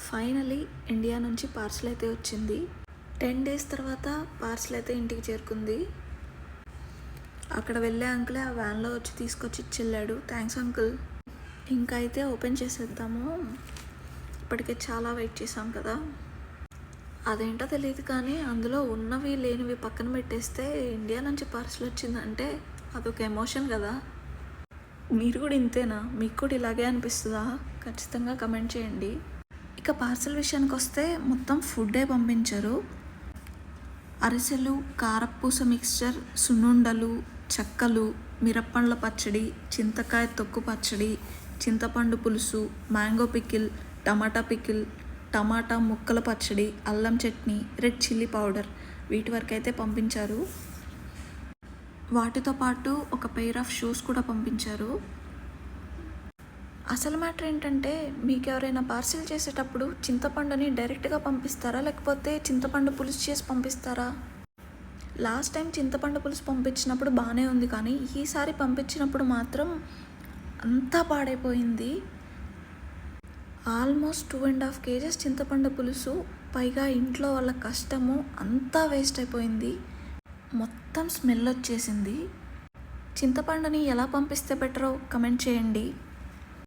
Finally India నుంచి parcel అయితే వచ్చింది. 10 days తర్వాత పార్సల్ అయితే ఇంటికి చేరుకుంది. అక్కడ వెళ్ళే అంకులే ఆ వ్యాన్లో వచ్చి తీసుకొచ్చి ఇచ్చెళ్ళాడు. Thanks uncle. ఇంకా అయితే ఓపెన్ చేసేద్దాము. ఇప్పటికే చాలా వెయిట్ చేసాం కదా. అదేంటో తెలియదు కానీ అందులో ఉన్నవి లేనివి పక్కన పెట్టేస్తే ఇండియా నుంచి పార్సల్ వచ్చిందంటే అదొక ఎమోషన్ కదా. మీరు కూడా ఇంతేనా? మీకు కూడా ఇలాగే అనిపిస్తుందా? ఖచ్చితంగా కమెంట్ చేయండి. ఇక పార్సల్ విషయానికి వస్తే మొత్తం ఫుడ్డే పంపించారు. అరిసెలు, కారపూస మిక్స్చర్, సున్నుండలు, చెక్కలు, మిరప్పండ్ల పచ్చడి, చింతకాయ తొక్కు పచ్చడి, చింతపండు పులుసు, మ్యాంగో పికిల్, టమాటా పికిల్, టమాటా ముక్కల పచ్చడి, అల్లం చట్నీ, రెడ్ చిల్లీ పౌడర్ వీటి వరకు అయితే పంపించారు. వాటితో పాటు ఒక పెయిర్ ఆఫ్ షూస్ కూడా పంపించారు. అసలు మ్యాటర్ ఏంటంటే, మీకు ఎవరైనా పార్సిల్ చేసేటప్పుడు చింతపండుని డైరెక్ట్గా పంపిస్తారా, లేకపోతే చింతపండు పులుసు చేసి పంపిస్తారా? లాస్ట్ టైం చింతపండు పులుసు పంపించినప్పుడు బాగానే ఉంది, కానీ ఈసారి పంపించినప్పుడు మాత్రం అంతా పాడైపోయింది. ఆల్మోస్ట్ 2.5 kgs చింతపండు పులుసు, పైగా ఇంట్లో వాళ్ళ కష్టము అంతా వేస్ట్ అయిపోయింది. మొత్తం స్మెల్ వచ్చేసింది. చింతపండుని ఎలా పంపిస్తే బెటరో కమెంట్ చేయండి.